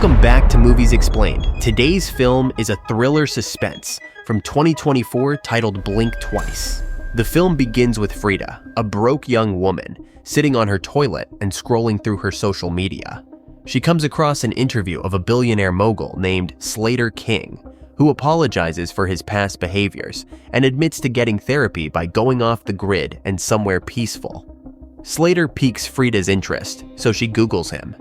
Welcome back to Movies Explained. Today's film is a thriller suspense from 2024 titled Blink Twice. The film begins with Frida, a broke young woman, sitting on her toilet and scrolling through her social media. She comes across an interview of a billionaire mogul named Slater King, who apologizes for his past behaviors and admits to getting therapy by going off the grid and somewhere peaceful. Slater piques Frida's interest, so she Googles him,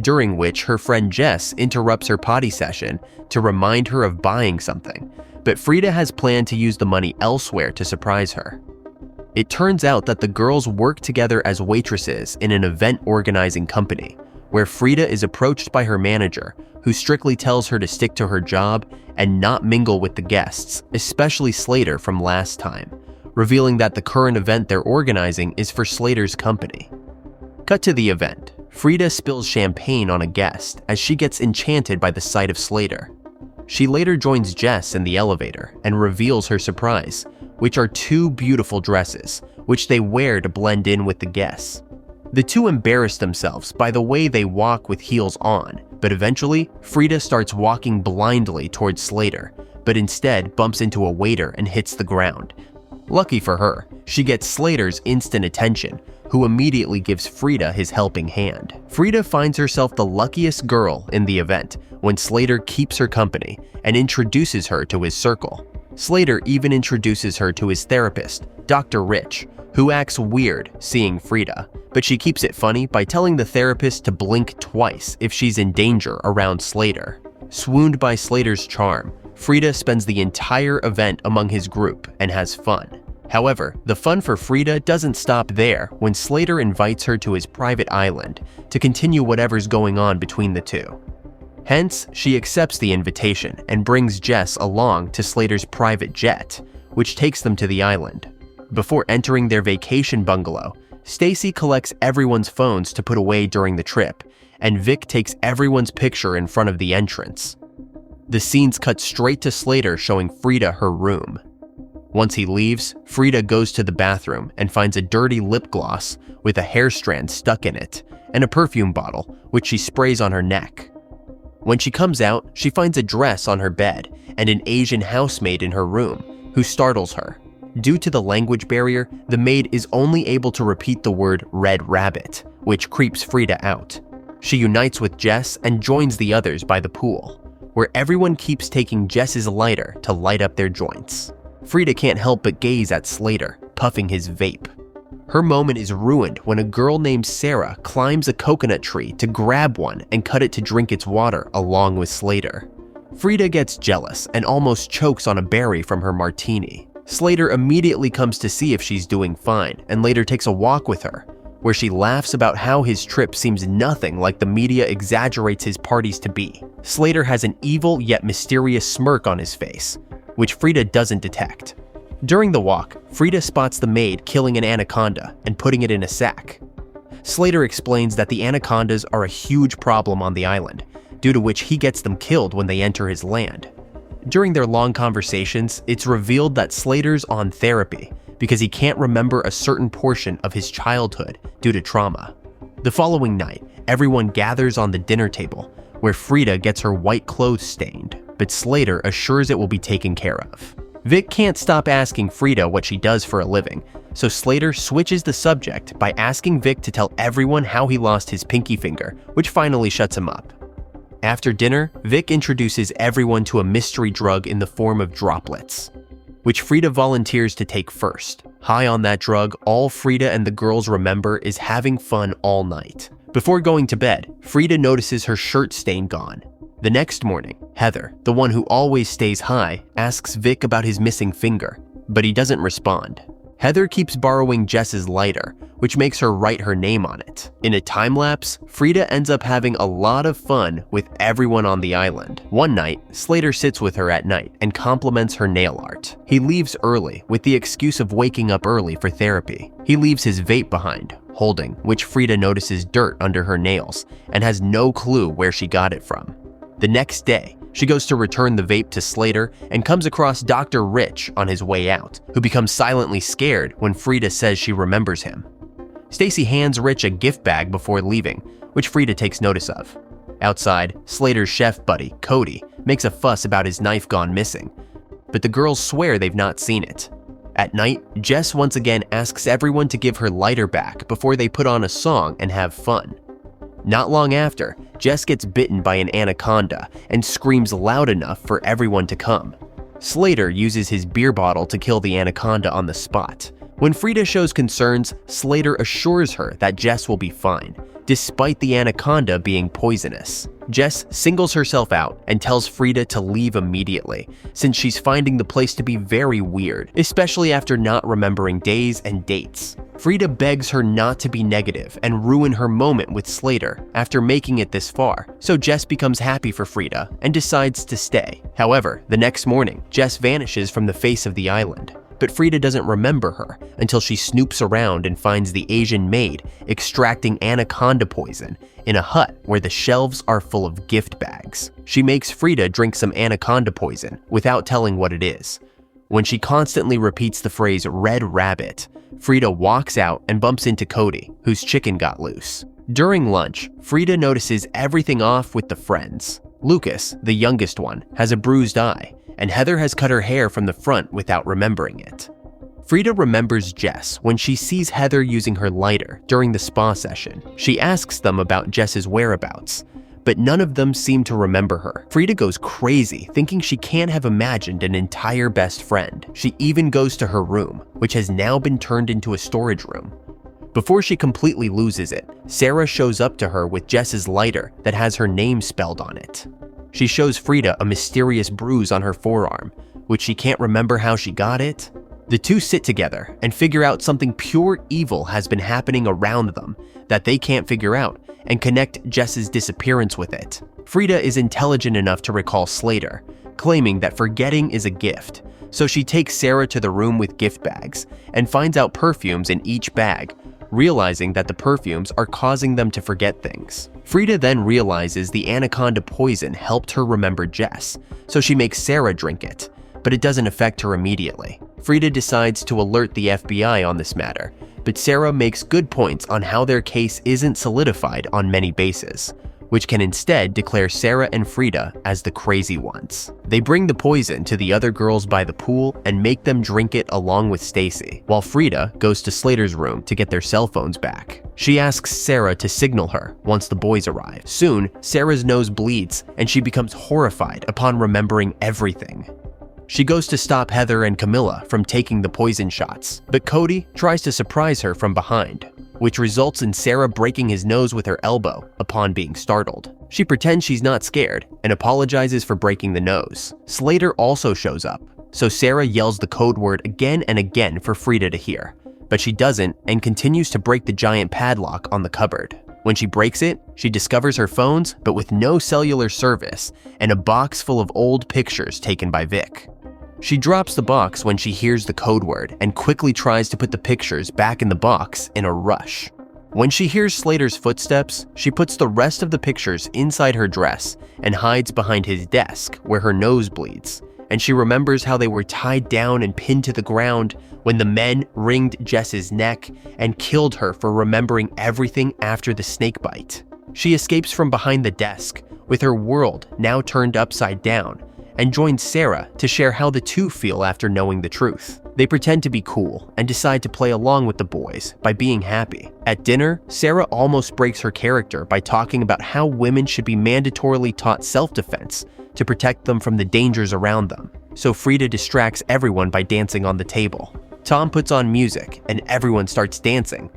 during which her friend Jess interrupts her potty session to remind her of buying something, but Frida has planned to use the money elsewhere to surprise her. It turns out that the girls work together as waitresses in an event organizing company, where Frida is approached by her manager, who strictly tells her to stick to her job and not mingle with the guests, especially Slater from last time, revealing that the current event they're organizing is for Slater's company. Cut to the event. Frida spills champagne on a guest as she gets enchanted by the sight of Slater. She later joins Jess in the elevator and reveals her surprise, which are two beautiful dresses, which they wear to blend in with the guests. The two embarrass themselves by the way they walk with heels on, but eventually, Frida starts walking blindly towards Slater, but instead bumps into a waiter and hits the ground. Lucky for her, she gets Slater's instant attention, who immediately gives Frida his helping hand. Frida finds herself the luckiest girl in the event when Slater keeps her company and introduces her to his circle. Slater even introduces her to his therapist, Dr. Rich, who acts weird seeing Frida, but she keeps it funny by telling the therapist to blink twice if she's in danger around Slater. Swooned by Slater's charm, Frida spends the entire event among his group and has fun. However, the fun for Frida doesn't stop there when Slater invites her to his private island to continue whatever's going on between the two. Hence, she accepts the invitation and brings Jess along to Slater's private jet, which takes them to the island. Before entering their vacation bungalow, Stacy collects everyone's phones to put away during the trip, and Vic takes everyone's picture in front of the entrance. The scenes cut straight to Slater showing Frida her room. Once he leaves, Frida goes to the bathroom and finds a dirty lip gloss with a hair strand stuck in it and a perfume bottle, which she sprays on her neck. When she comes out, she finds a dress on her bed and an Asian housemaid in her room, who startles her. Due to the language barrier, the maid is only able to repeat the word "red rabbit," which creeps Frida out. She unites with Jess and joins the others by the pool, where everyone keeps taking Jess's lighter to light up their joints. Frida can't help but gaze at Slater, puffing his vape. Her moment is ruined when a girl named Sarah climbs a coconut tree to grab one and cut it to drink its water along with Slater. Frida gets jealous and almost chokes on a berry from her martini. Slater immediately comes to see if she's doing fine and later takes a walk with her, where she laughs about how his trip seems nothing like the media exaggerates his parties to be. Slater has an evil yet mysterious smirk on his face, which Frida doesn't detect. During the walk, Frida spots the maid killing an anaconda and putting it in a sack. Slater explains that the anacondas are a huge problem on the island, due to which he gets them killed when they enter his land. During their long conversations, it's revealed that Slater's on therapy because he can't remember a certain portion of his childhood due to trauma. The following night, everyone gathers on the dinner table, where Frida gets her white clothes stained, but Slater assures it will be taken care of. Vic can't stop asking Frida what she does for a living, so Slater switches the subject by asking Vic to tell everyone how he lost his pinky finger, which finally shuts him up. After dinner, Vic introduces everyone to a mystery drug in the form of droplets, which Frida volunteers to take first. High on that drug, all Frida and the girls remember is having fun all night. Before going to bed, Frida notices her shirt stain gone. The next morning, Heather, the one who always stays high, asks Vic about his missing finger, but he doesn't respond. Heather keeps borrowing Jess's lighter, which makes her write her name on it. In a time lapse, Frida ends up having a lot of fun with everyone on the island. One night, Slater sits with her at night and compliments her nail art. He leaves early with the excuse of waking up early for therapy. He leaves his vape behind, holding which Frida notices dirt under her nails and has no clue where she got it from. The next day, she goes to return the vape to Slater and comes across Dr. Rich on his way out, who becomes silently scared when Frida says she remembers him. Stacy hands Rich a gift bag before leaving, which Frida takes notice of. Outside, Slater's chef buddy, Cody, makes a fuss about his knife gone missing, but the girls swear they've not seen it. At night, Jess once again asks everyone to give her lighter back before they put on a song and have fun. Not long after, Jess gets bitten by an anaconda and screams loud enough for everyone to come. Slater uses his beer bottle to kill the anaconda on the spot. When Frida shows concerns, Slater assures her that Jess will be fine, despite the anaconda being poisonous. Jess singles herself out and tells Frida to leave immediately, since she's finding the place to be very weird, especially after not remembering days and dates. Frida begs her not to be negative and ruin her moment with Slater after making it this far, so Jess becomes happy for Frida and decides to stay. However, the next morning, Jess vanishes from the face of the island. But Frida doesn't remember her until she snoops around and finds the Asian maid extracting anaconda poison in a hut where the shelves are full of gift bags. She makes Frida drink some anaconda poison without telling what it is. When she constantly repeats the phrase "red rabbit," Frida walks out and bumps into Cody, whose chicken got loose. During lunch, Frida notices everything off with the friends. Lucas, the youngest one, has a bruised eye, and Heather has cut her hair from the front without remembering it. Frida remembers Jess when she sees Heather using her lighter during the spa session. She asks them about Jess's whereabouts, but none of them seem to remember her. Frida goes crazy, thinking she can't have imagined an entire best friend. She even goes to her room, which has now been turned into a storage room. Before she completely loses it, Sarah shows up to her with Jess's lighter that has her name spelled on it. She shows Frida a mysterious bruise on her forearm, which she can't remember how she got it. The two sit together and figure out something pure evil has been happening around them that they can't figure out and connect Jess's disappearance with it. Frida is intelligent enough to recall Slater, claiming that forgetting is a gift, so she takes Sarah to the room with gift bags and finds out perfumes in each bag, realizing that the perfumes are causing them to forget things. Frida then realizes the anaconda poison helped her remember Jess, so she makes Sarah drink it, but it doesn't affect her immediately. Frida decides to alert the FBI on this matter, but Sarah makes good points on how their case isn't solidified on many bases, which can instead declare Sarah and Frida as the crazy ones. They bring the poison to the other girls by the pool and make them drink it along with Stacy, while Frida goes to Slater's room to get their cell phones back. She asks Sarah to signal her once the boys arrive. Soon, Sarah's nose bleeds and she becomes horrified upon remembering everything. She goes to stop Heather and Camilla from taking the poison shots, but Cody tries to surprise her from behind, which results in Sarah breaking his nose with her elbow upon being startled. She pretends she's not scared and apologizes for breaking the nose. Slater also shows up, so Sarah yells the code word again and again for Frida to hear, but she doesn't and continues to break the giant padlock on the cupboard. When she breaks it, she discovers her phones, but with no cellular service, and a box full of old pictures taken by Vic. She drops the box when she hears the code word and quickly tries to put the pictures back in the box in a rush. When she hears Slater's footsteps, she puts the rest of the pictures inside her dress and hides behind his desk where her nose bleeds, and she remembers how they were tied down and pinned to the ground when the men wringed Jess's neck and killed her for remembering everything after the snake bite. She escapes from behind the desk, with her world now turned upside down, and joins Sarah to share how the two feel after knowing the truth. They pretend to be cool and decide to play along with the boys by being happy. At dinner, Sarah almost breaks her character by talking about how women should be mandatorily taught self-defense to protect them from the dangers around them. So Frida distracts everyone by dancing on the table. Tom puts on music and everyone starts dancing,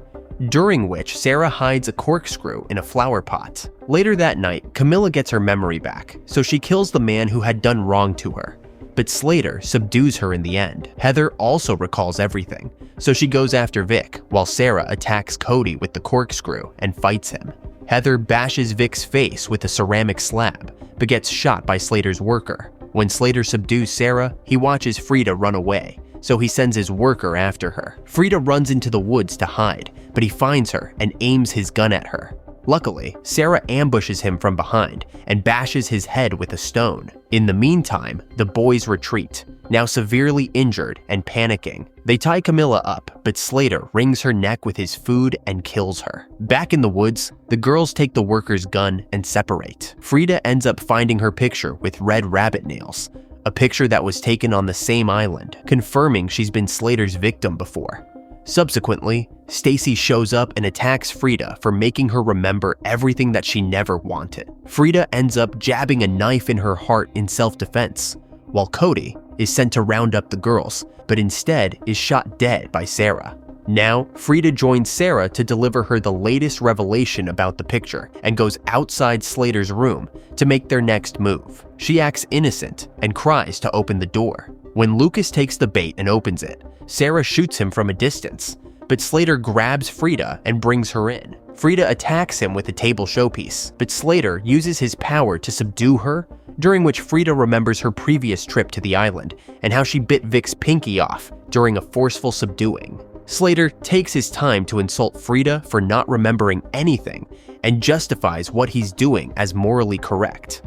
during which Sarah hides a corkscrew in a flower pot. Later that night, Camilla gets her memory back, so she kills the man who had done wrong to her, but Slater subdues her in the end. Heather also recalls everything, so she goes after Vic, while Sarah attacks Cody with the corkscrew and fights him. Heather bashes Vic's face with a ceramic slab, but gets shot by Slater's worker. When Slater subdues Sarah, he watches Frida run away, so he sends his worker after her. Frida runs into the woods to hide, but he finds her and aims his gun at her. Luckily, Sarah ambushes him from behind and bashes his head with a stone. In the meantime, the boys retreat, now severely injured and panicking. They tie Camilla up, but Slater wrings her neck with his food and kills her. Back in the woods, the girls take the worker's gun and separate. Frida ends up finding her picture with red rabbit nails, a picture that was taken on the same island, confirming she's been Slater's victim before. Subsequently, Stacy shows up and attacks Frida for making her remember everything that she never wanted. Frida ends up jabbing a knife in her heart in self-defense, while Cody is sent to round up the girls, but instead is shot dead by Sarah. Now, Frida joins Sarah to deliver her the latest revelation about the picture and goes outside Slater's room to make their next move. She acts innocent and cries to open the door. When Lucas takes the bait and opens it, Sarah shoots him from a distance, but Slater grabs Frida and brings her in. Frida attacks him with a table showpiece, but Slater uses his power to subdue her, during which Frida remembers her previous trip to the island and how she bit Vic's pinky off during a forceful subduing. Slater takes his time to insult Frida for not remembering anything and justifies what he's doing as morally correct.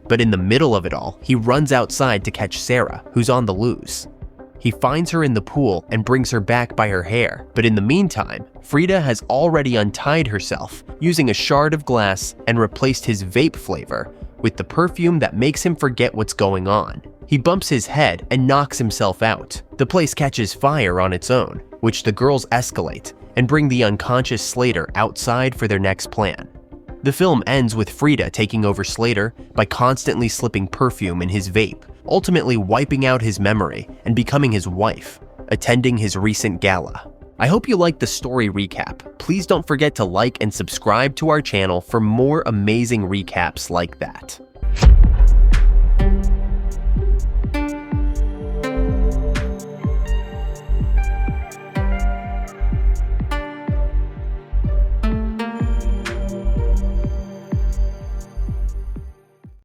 But in the middle of it all, he runs outside to catch Sarah, who's on the loose. He finds her in the pool and brings her back by her hair, but in the meantime, Frida has already untied herself using a shard of glass and replaced his vape flavor with the perfume that makes him forget what's going on. He bumps his head and knocks himself out. The place catches fire on its own, which the girls escalate and bring the unconscious Slater outside for their next plan. The film ends with Frida taking over Slater by constantly slipping perfume in his vape, ultimately wiping out his memory and becoming his wife, attending his recent gala. I hope you liked the story recap. Please don't forget to like and subscribe to our channel for more amazing recaps like that.